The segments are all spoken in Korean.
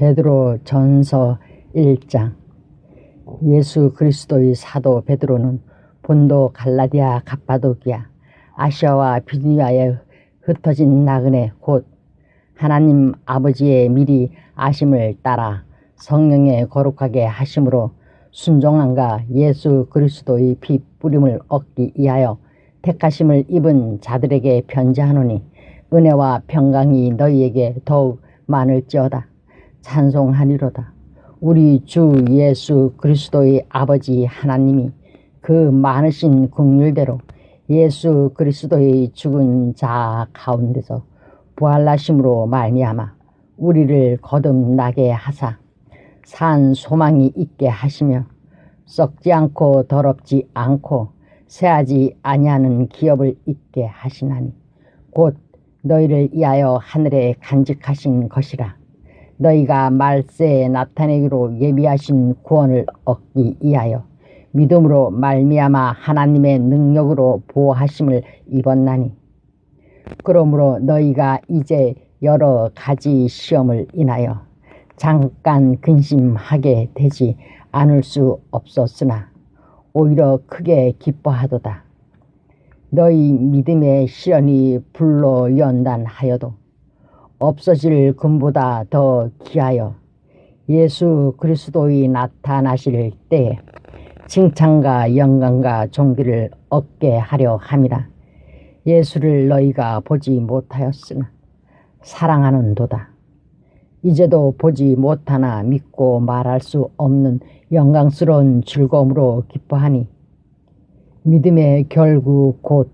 베드로 전서 1장. 예수 그리스도의 사도 베드로는 본도 갈라디아 갑바도기아 아시아와 비두니아에 흩어진 나그네 곧 하나님 아버지의 미리 아심을 따라 성령의 거룩하게 하심으로 순종함과 예수 그리스도의 피 뿌림을 얻기 위하여 택하심을 입은 자들에게 편지하노니, 은혜와 평강이 너희에게 더욱 많을지어다. 찬송하리로다. 우리 주 예수 그리스도의 아버지 하나님이 그 많으신 긍휼대로 예수 그리스도의 죽은 자 가운데서 부활하심으로 말미암아 우리를 거듭나게 하사 산 소망이 있게 하시며 썩지 않고 더럽지 않고 새하지 아니하는 기업을 있게 하시나니, 곧 너희를 위하여 하늘에 간직하신 것이라. 너희가 말세에 나타내기로 예비하신 구원을 얻기 위하여 믿음으로 말미암아 하나님의 능력으로 보호하심을 입었나니, 그러므로 너희가 이제 여러 가지 시험을 인하여 잠깐 근심하게 되지 않을 수 없었으나 오히려 크게 기뻐하도다. 너희 믿음의 시련이 불로 연단하여도 없어질 금보다 더 귀하여 예수 그리스도의 나타나실 때에 칭찬과 영광과 존귀를 얻게 하려 함이라. 예수를 너희가 보지 못하였으나 사랑하는도다. 이제도 보지 못하나 믿고 말할 수 없는 영광스러운 즐거움으로 기뻐하니, 믿음의 결국 곧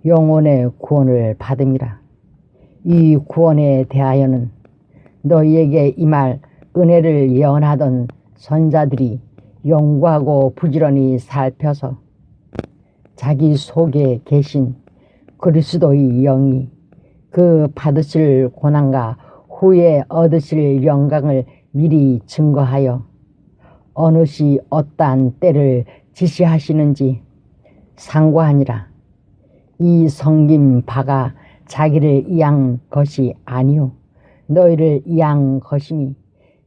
영혼의 구원을 받음이라. 이 구원에 대하여는 너희에게 임할 은혜를 예언하던 선자들이 연구하고 부지런히 살펴서 자기 속에 계신 그리스도의 영이 그 받으실 고난과 후에 얻으실 영광을 미리 증거하여 어느 시 어떠한 때를 지시하시는지 상고하니라. 이 성긴 바가 자기를 위한 것이 아니요 너희를 위한 것이니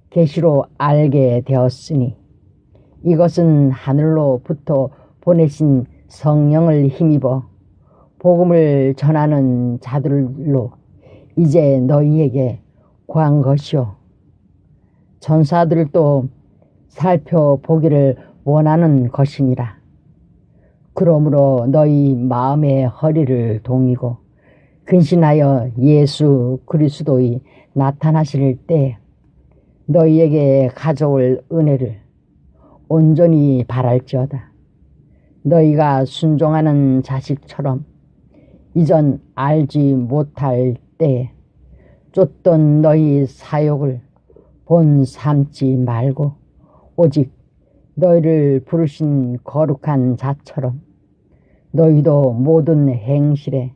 계시로 알게 되었으니, 이것은 하늘로부터 보내신 성령을 힘입어 복음을 전하는 자들로 이제 너희에게 구한 것이요 전사들도 살펴보기를 원하는 것이니라. 그러므로 너희 마음의 허리를 동이고 근신하여 예수 그리스도의 나타나실 때 너희에게 가져올 은혜를 온전히 바랄지어다. 너희가 순종하는 자식처럼 이전 알지 못할 때에 쫓던 너희 사욕을 본 삼지 말고 오직 너희를 부르신 거룩한 자처럼 너희도 모든 행실에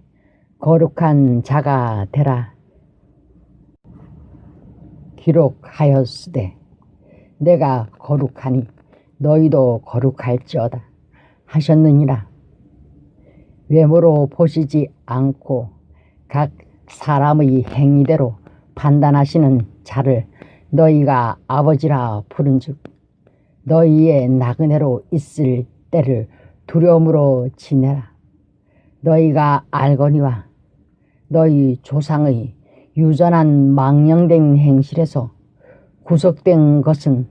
거룩한 자가 되라. 기록하였으되 내가 거룩하니 너희도 거룩할지어다 하셨느니라. 외모로 보시지 않고 각 사람의 행위대로 판단하시는 자를 너희가 아버지라 부른즉 너희의 나그네로 있을 때를 두려움으로 지내라. 너희가 알거니와 너희 조상의 유전한 망령된 행실에서 구속된 것은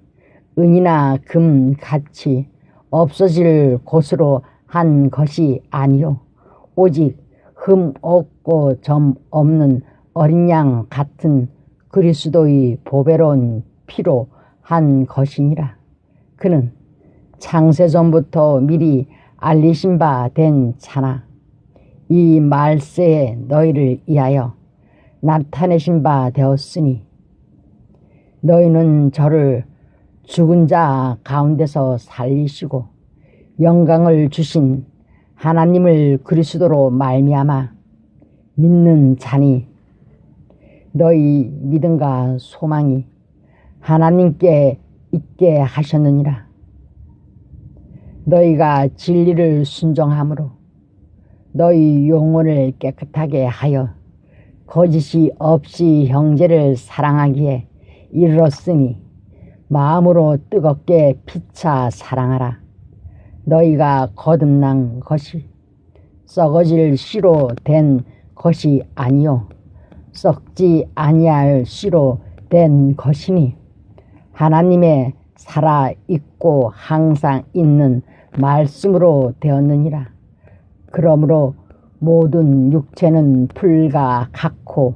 은이나 금 같이 없어질 곳으로 한 것이 아니요 오직 흠 없고 점 없는 어린 양 같은 그리스도의 보배로운 피로 한 것이니라. 그는 창세전부터 미리 알리신 바 된 자나 이 말세에 너희를 위하여 나타내신 바 되었으니, 너희는 저를 죽은 자 가운데서 살리시고 영광을 주신 하나님을 그리스도로 말미암아 믿는 자니, 너희 믿음과 소망이 하나님께 있게 하셨느니라. 너희가 진리를 순종함으로 너희 영혼을 깨끗하게 하여 거짓이 없이 형제를 사랑하기에 이르렀으니 마음으로 뜨겁게 피차 사랑하라. 너희가 거듭난 것이 썩어질 씨로 된 것이 아니요 썩지 아니할 씨로 된 것이니 하나님의 살아있고 항상 있는 말씀으로 되었느니라. 그러므로 모든 육체는 풀과 같고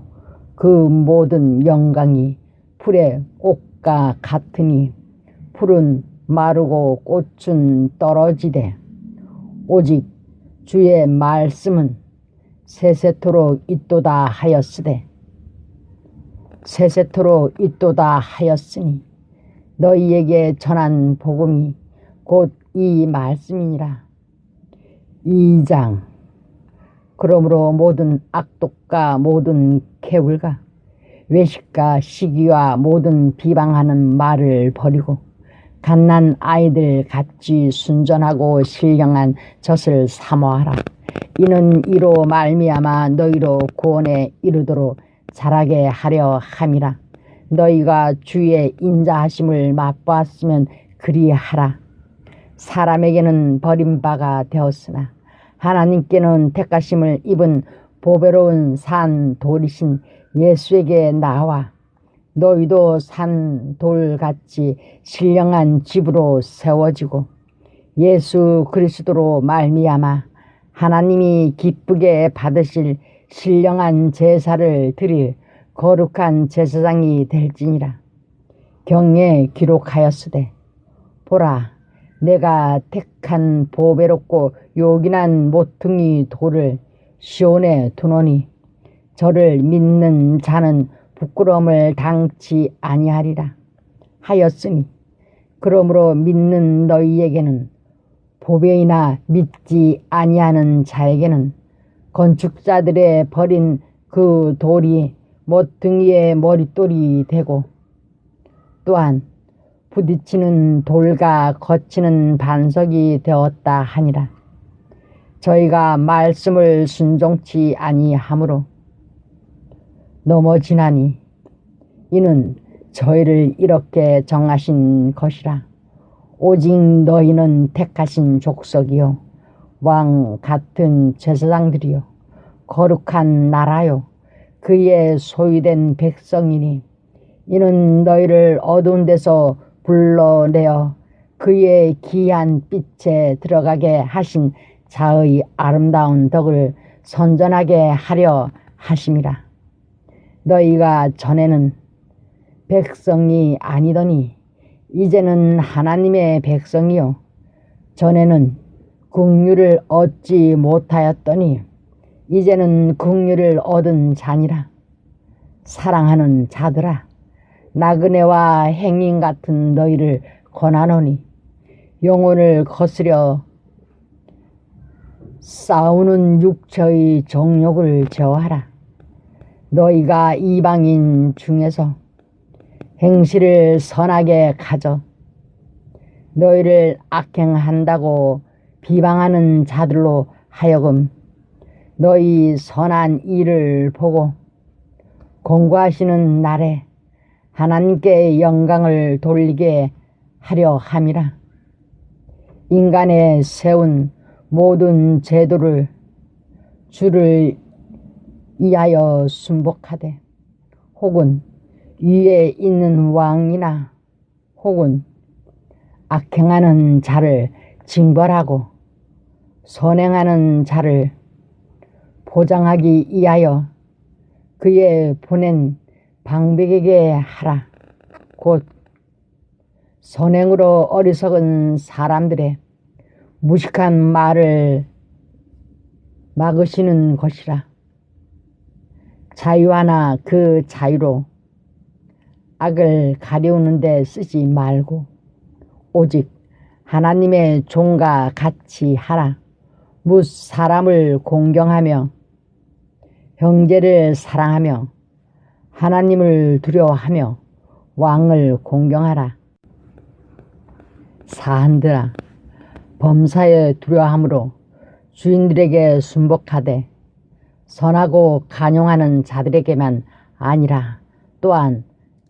그 모든 영광이 풀의 꽃과 같으니 풀은 마르고 꽃은 떨어지되 오직 주의 말씀은 세세토록 있도다 하였으되 세세토록 있도다 하였으니 너희에게 전한 복음이 곧 이 말씀이니라. 2장. 그러므로 모든 악독과 모든 개울과 외식과 시기와 모든 비방하는 말을 버리고 갓난 아이들 같이 순전하고 신령한 젖을 사모하라. 이는 이로 말미암아 너희로 구원에 이르도록 자라게 하려 함이라. 너희가 주의 인자하심을 맛보았으면 그리하라. 사람에게는 버림바가 되었으나 하나님께는 택하심을 입은 보배로운 산 돌이신 예수에게 나와 너희도 산 돌같이 신령한 집으로 세워지고 예수 그리스도로 말미암아 하나님이 기쁘게 받으실 신령한 제사를 드릴 거룩한 제사장이 될지니라. 경에 기록하였으되 보라 내가 택한 보배롭고 요긴한 모퉁이 돌을 시온에 두노니 저를 믿는 자는 부끄러움을 당치 아니하리라 하였으니 그러므로 믿는 너희에게는 보배이나 믿지 아니하는 자에게는 건축자들의 버린 그 돌이 모퉁이의 머릿돌이 되고 또한 부딪히는 돌과 거치는 반석이 되었다 하니라. 저희가 말씀을 순종치 아니하므로 넘어지나니 이는 저희를 이렇게 정하신 것이라. 오직 너희는 택하신 족속이요 왕 같은 제사장들이요 거룩한 나라요 그의 소유된 백성이니 이는 너희를 어두운 데서 불러내어 그의 귀한 빛에 들어가게 하신 자의 아름다운 덕을 선전하게 하려 하심이라. 너희가 전에는 백성이 아니더니 이제는 하나님의 백성이요 전에는 긍휼을 얻지 못하였더니 이제는 긍휼을 얻은 자니라. 사랑하는 자들아 나그네와 행인 같은 너희를 권하노니 영혼을 거스려 싸우는 육체의 정욕을 제어하라. 너희가 이방인 중에서 행실을 선하게 가져 너희를 악행한다고 비방하는 자들로 하여금 너희 선한 일을 보고 공고하시는 날에 하나님께 영광을 돌리게 하려 함이라. 인간의 세운 모든 제도를 주를 위하여 순복하되 혹은 위에 있는 왕이나 혹은 악행하는 자를 징벌하고 선행하는 자를 보장하기 위하여 그의 보낸 방백에게 하라. 곧 선행으로 어리석은 사람들의 무식한 말을 막으시는 것이라. 자유하나 그 자유로 악을 가리우는 데 쓰지 말고 오직 하나님의 종과 같이 하라. 무 사람을 공경하며 형제를 사랑하며 하나님을 두려워하며 왕을 공경하라. 사한들아 범사에 두려워함으로 주인들에게 순복하되 선하고 간용하는 자들에게만 아니라 또한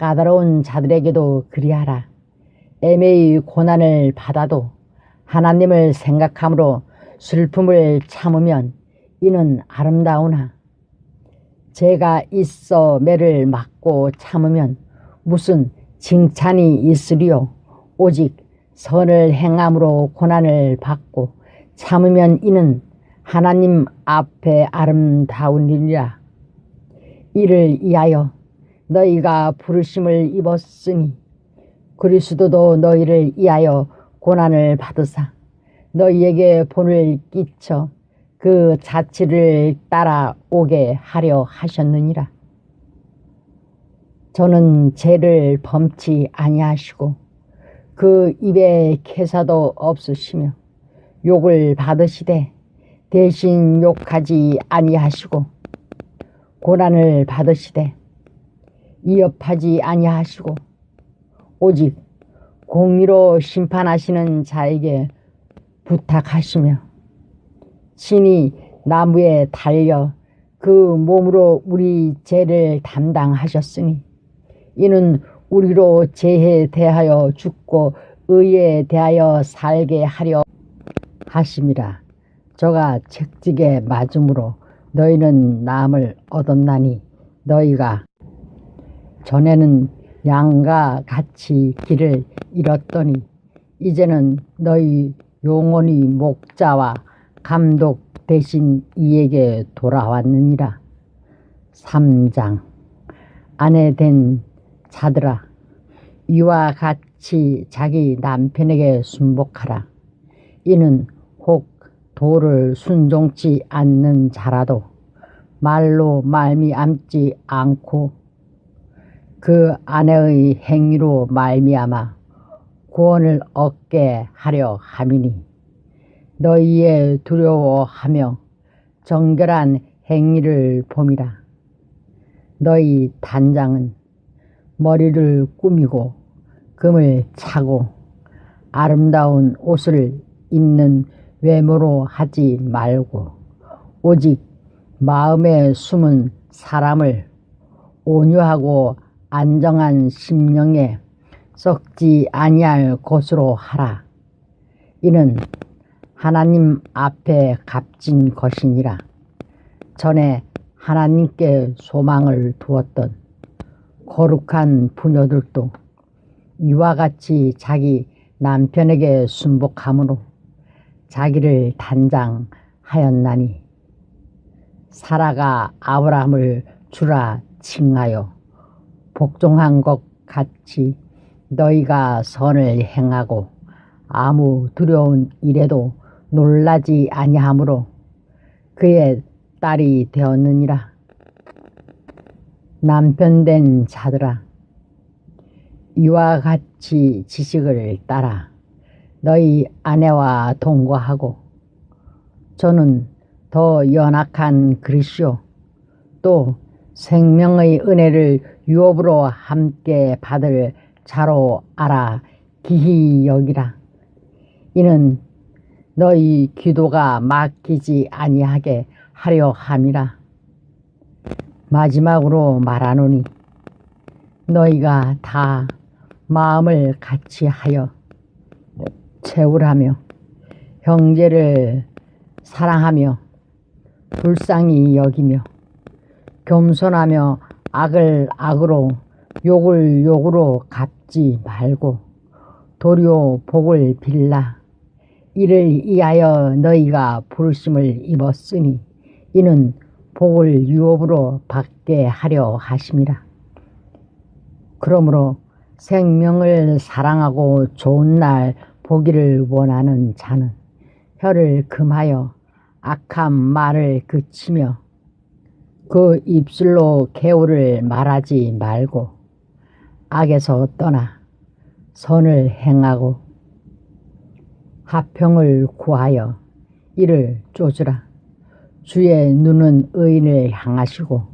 까다로운 자들에게도 그리하라. 애매히 고난을 받아도 하나님을 생각함으로 슬픔을 참으면 이는 아름다우나 죄가 있어 매를 맞고 참으면 무슨 칭찬이 있으리요. 오직 선을 행함으로 고난을 받고 참으면 이는 하나님 앞에 아름다우니라. 이를 위하여 너희가 부르심을 입었으니 그리스도도 너희를 위하여 고난을 받으사 너희에게 본을 끼쳐 그 자취를 따라오게 하려 하셨느니라. 저는 죄를 범치 아니하시고 그 입에 개사도 없으시며 욕을 받으시되 대신 욕하지 아니하시고 고난을 받으시되 이업하지 아니하시고 오직 공의로 심판하시는 자에게 부탁하시며 친히 나무에 달려 그 몸으로 우리 죄를 담당하셨으니 이는 우리로 죄에 대하여 죽고 의에 대하여 살게 하려 하심이라. 저가 책직에 맞음으로 너희는 나음을 얻었나니 너희가 전에는 양과 같이 길을 잃었더니 이제는 너희 영혼이 목자와 감독 대신 이에게 돌아왔느니라. 3장. 아내 된 자들아, 이와 같이 자기 남편에게 순복하라. 이는 혹 도를 순종치 않는 자라도 말로 말미암지 않고 그 아내의 행위로 말미암아 구원을 얻게 하려 함이니 너희의 두려워하며 정결한 행위를 봄이라. 너희 단장은 머리를 꾸미고 금을 차고 아름다운 옷을 입는 외모로 하지 말고 오직 마음에 숨은 사람을 온유하고 안정한 심령에 썩지 아니할 것으로 하라. 이는 하나님 앞에 값진 것이니라. 전에 하나님께 소망을 두었던 거룩한 부녀들도 이와 같이 자기 남편에게 순복함으로 자기를 단장하였나니 사라가 아브라함을 주라 칭하여 복종한 것 같이 너희가 선을 행하고 아무 두려운 일에도 놀라지 아니하므로 그의 딸이 되었느니라. 남편 된 자들아, 이와 같이 지식을 따라 너희 아내와 동거하고 저는 더 연약한 그릇이요 또 생명의 은혜를 유업으로 함께 받을 자로 알아 기히 여기라. 이는 너희 기도가 막히지 아니하게 하려 함이라. 마지막으로 말하노니 너희가 다 마음을 같이하여 채울하며 형제를 사랑하며 불쌍히 여기며 겸손하며 악을 악으로 욕을 욕으로 갚지 말고 도리어 복을 빌라. 이를 위하여 너희가 부르심을 입었으니 이는 복을 유업으로 받게 하려 하심이라. 그러므로 생명을 사랑하고 좋은 날 보기를 원하는 자는 혀를 금하여 악한 말을 그치며 그 입술로 개울을 말하지 말고 악에서 떠나 선을 행하고 화평을 구하여 이를 쫓으라. 주의 눈은 의인을 향하시고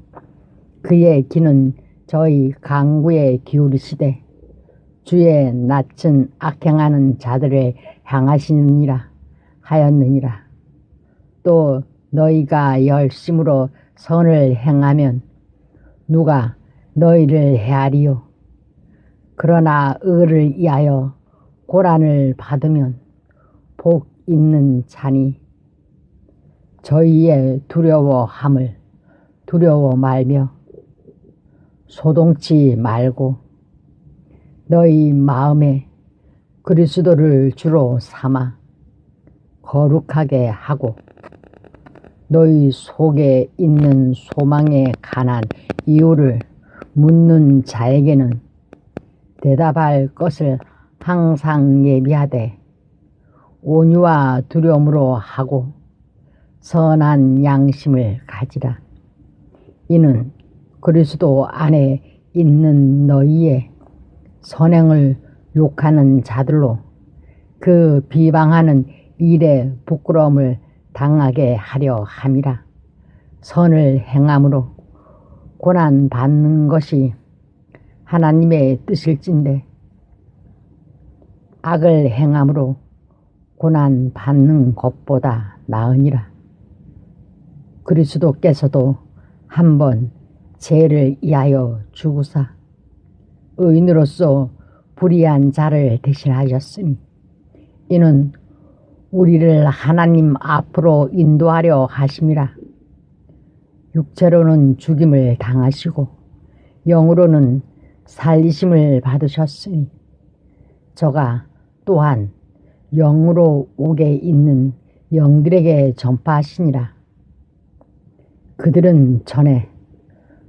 그의 귀는 저희 강구에 기울이시되 주의 낯은 악행하는 자들을 향하시느니라 하였느니라. 또 너희가 열심으로 선을 행하면 누가 너희를 헤아리요 그러나 의를 위하여 고난을 받으면 복 있는 자니 저희의 두려워함을 두려워 말며 소동치 말고 너희 마음에 그리스도를 주로 삼아 거룩하게 하고 너희 속에 있는 소망에 관한 이유를 묻는 자에게는 대답할 것을 항상 예비하되 온유와 두려움으로 하고 선한 양심을 가지라. 이는 그리스도 안에 있는 너희의 선행을 욕하는 자들로 그 비방하는 일에 부끄러움을 당하게 하려 함이라. 선을 행함으로 고난 받는 것이 하나님의 뜻일진데 악을 행함으로 고난 받는 것보다 나으니라. 그리스도께서도 한번 죄를 위하여 죽으사 의인으로서 불의한 자를 대신하셨으니 이는 우리를 하나님 앞으로 인도하려 하심이라. 육체로는 죽임을 당하시고 영으로는 살리심을 받으셨으니 저가 또한 영으로 옥에 있는 영들에게 전파하시니라. 그들은 전에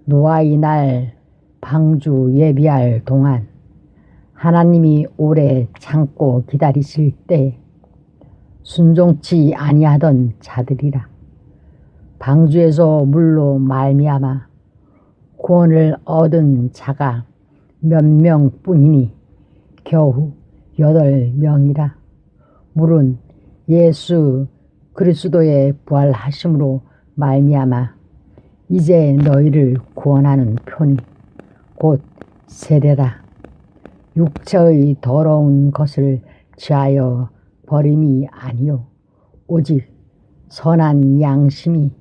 노아의 날 방주 예비할 동안 하나님이 오래 참고 기다리실 때 순종치 아니하던 자들이라. 방주에서 물로 말미암아 구원을 얻은 자가 몇 명뿐이니 겨우 8명이라. 물은 예수 그리스도의 부활하심으로 말미암아 이제 너희를 구원하는 편이 곧 세례라. 육체의 더러운 것을 취하여 버림이 아니요 오직 선한 양심이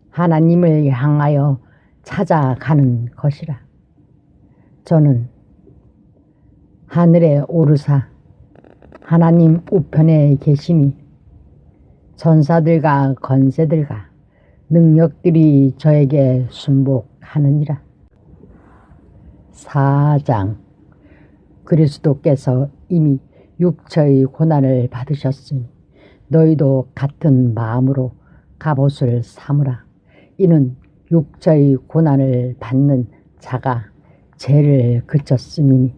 하나님을 향하여 찾아가는 것이라. 저는 하늘에 오르사 하나님 우편에 계시니 전사들과 권세들과 능력들이 저에게 순복하느니라. 4장. 그리스도께서 이미 육체의 고난을 받으셨으니 너희도 같은 마음으로 갑옷을 삼으라. 이는 육체의 고난을 받는 자가 죄를 그쳤음이니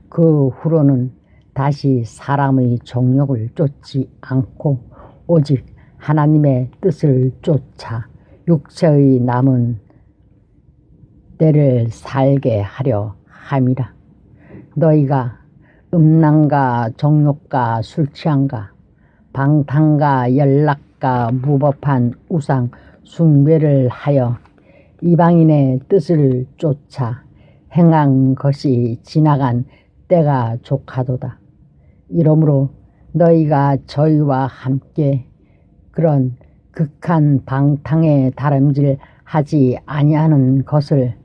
그 후로는 다시 사람의 정욕을 쫓지 않고 오직 하나님의 뜻을 쫓아 육체의 남은 때를 살게 하려 함이라. 너희가 음란과 정욕과 술취함과 방탕과 연락과 무법한 우상 숭배를 하여 이방인의 뜻을 쫓아 행한 것이 지나간 때가 족하도다. 이러므로 너희가 저희와 함께 그런 극한 방탕에 다름질 하지 아니하는 것을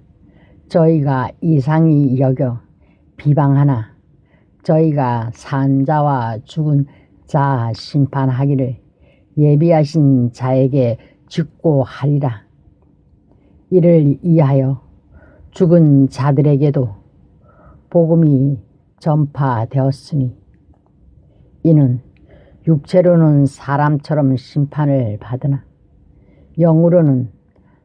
저희가 이상히 여겨 비방하나 저희가 산 자와 죽은 자 심판하기를 예비하신 자에게 직고하리라. 이를 위하여 죽은 자들에게도 복음이 전파되었으니 이는 육체로는 사람처럼 심판을 받으나 영으로는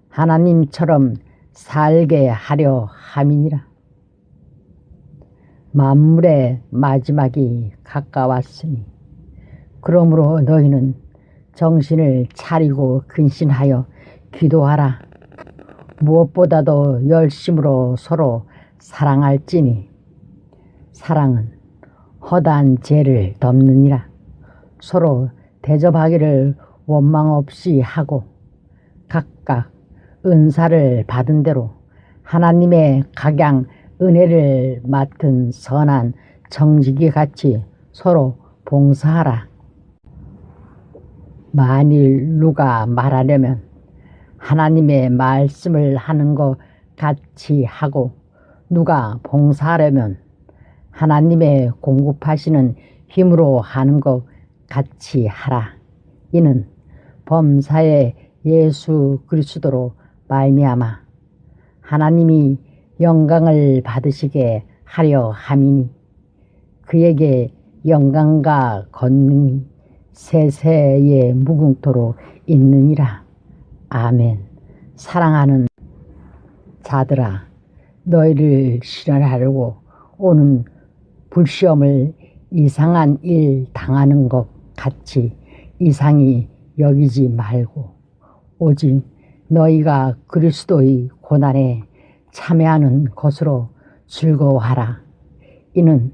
하나님처럼 살게 하려 함이니라. 만물의 마지막이 가까웠으니 그러므로 너희는 정신을 차리고 근신하여 기도하라. 무엇보다도 열심으로 서로 사랑할지니 사랑은 허다한 죄를 덮느니라. 서로 대접하기를 원망 없이 하고 각각 은사를 받은 대로 하나님의 각양 은혜를 맡은 선한 정직이 같이 서로 봉사하라. 만일 누가 말하려면 하나님의 말씀을 하는 것 같이 하고 누가 봉사하려면 하나님의 공급하시는 힘으로 하는 것 같이 하라. 이는 범사의 예수 그리스도로 말미암아 하나님이 영광을 받으시게 하려 함이니 그에게 영광과 권능이 세세의 무궁토로 있느니라. 아멘. 사랑하는 자들아, 너희를 실현하려고 오는 불시험을 이상한 일 당하는 것 같이 이상히 여기지 말고 오직 너희가 그리스도의 고난에 참여하는 것으로 즐거워하라. 이는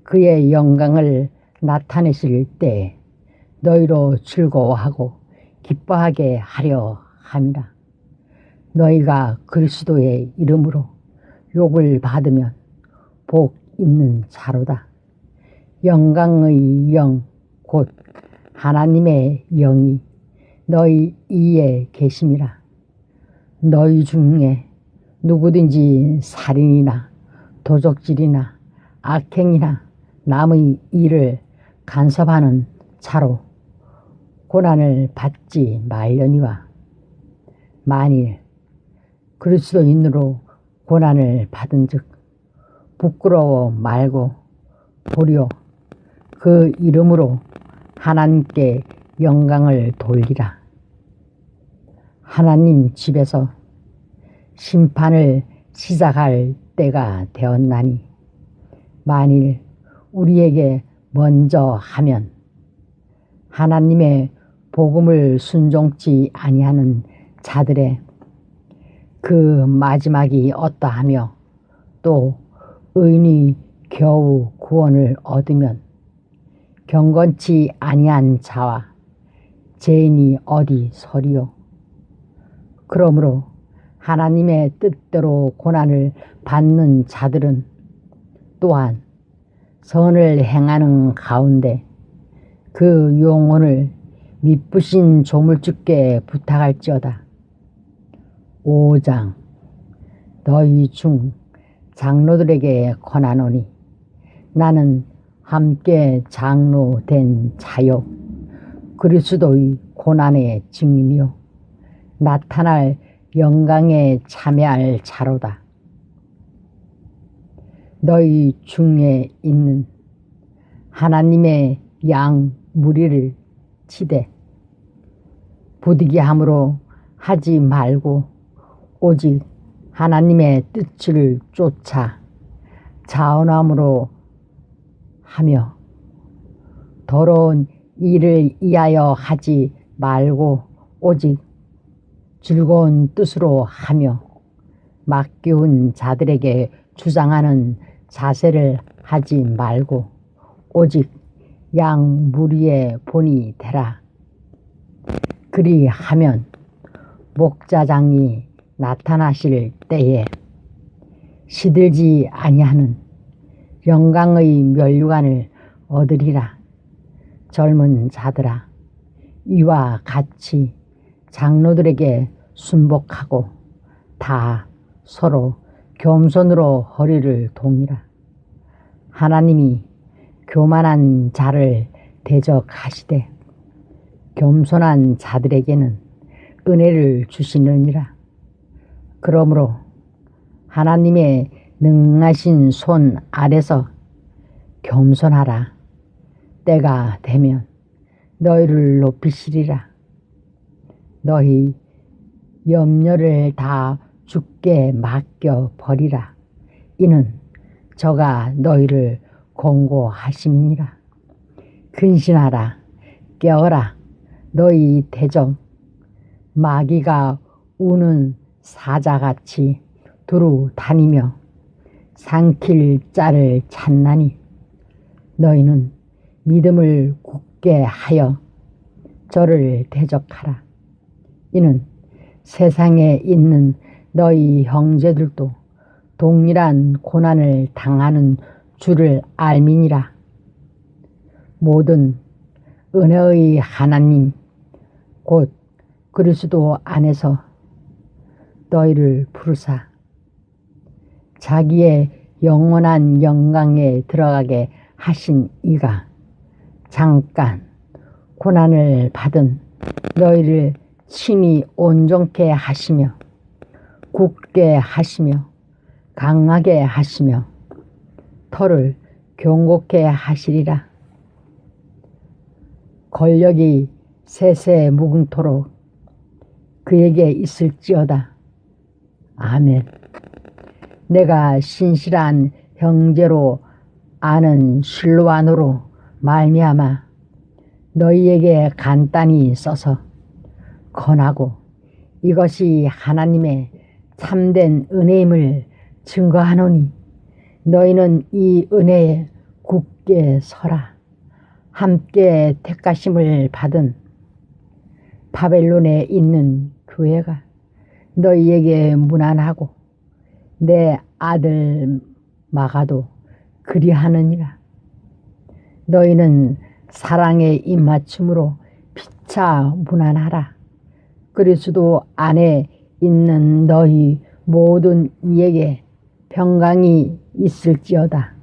그의 영광을 나타내실 때 너희로 즐거워하고 기뻐하게 하려 함이라. 너희가 그리스도의 이름으로 욕을 받으면 복 있는 자로다. 영광의 영 곧 하나님의 영이 너희 이에 계심이라. 너희 중에 누구든지 살인이나 도적질이나 악행이나 남의 일을 간섭하는 자로 고난을 받지 말려니와 만일 그리스도인으로 고난을 받은즉 부끄러워 말고 도리어 그 이름으로 하나님께 영광을 돌리라. 하나님 집에서 심판을 시작할 때가 되었나니 만일 우리에게 먼저 하면 하나님의 복음을 순종치 아니하는 자들의 그 마지막이 어떠하며 또 의인이 겨우 구원을 얻으면 경건치 아니한 자와 죄인이 어디 서리요. 그러므로 하나님의 뜻대로 고난을 받는 자들은 또한 선을 행하는 가운데 그 영혼을 미쁘신 조물주께 부탁할지어다. 5장 너희 중 장로들에게 권하노니 나는 함께 장로 된 자요 그리스도의 고난의 증인이요 나타날 영광에 참여할 자로다. 너희 중에 있는 하나님의 양 무리를 치되 부득이함으로 하지 말고 오직 하나님의 뜻을 쫓아 자원함으로 하며 더러운 일을 위하여 하지 말고 오직 즐거운 뜻으로 하며 맡겨온 자들에게 주장하는 자세를 하지 말고 오직 양 무리의 본이 되라. 그리하면 목자장이 나타나실 때에 시들지 아니하는 영광의 면류관을 얻으리라. 젊은 자들아, 이와 같이 장로들에게 순복하고 다 서로 겸손으로 허리를 동이라. 하나님이 교만한 자를 대적하시되 겸손한 자들에게는 은혜를 주시느니라. 그러므로 하나님의 능하신 손 아래서 겸손하라. 때가 되면 너희를 높이시리라. 너희 염려를 다 주께 맡겨 버리라. 이는 저가 너희를 권고하심이니라. 근신하라. 깨어라. 너희 대적 마귀가 우는 사자같이 두루 다니며 삼킬 자를 찾나니 너희는 믿음을 굳게 하여 저를 대적하라. 이는 세상에 있는 너희 형제들도 동일한 고난을 당하는 줄을 알미니라. 모든 은혜의 하나님 곧 그리스도 안에서 너희를 부르사 자기의 영원한 영광에 들어가게 하신 이가 잠깐 고난을 받은 너희를 친히 온전케 하시며 굳게 하시며 강하게 하시며 터를 견고케 하시리라. 권력이 세세 무궁토록 그에게 있을지어다. 아멘. 내가 신실한 형제로 아는 실로아노로 말미암아 너희에게 간단히 써서 권하고 이것이 하나님의 참된 은혜임을 증거하노니 너희는 이 은혜에 굳게 서라. 함께 택하심을 받은 바벨론에 있는 교회가 너희에게 문안하고 내 아들 마가도 그리하느니라. 너희는 사랑의 입맞춤으로 피차 문안하라. 그리스도 안에 있는 너희 모든 이에게 평강이 있을지어다.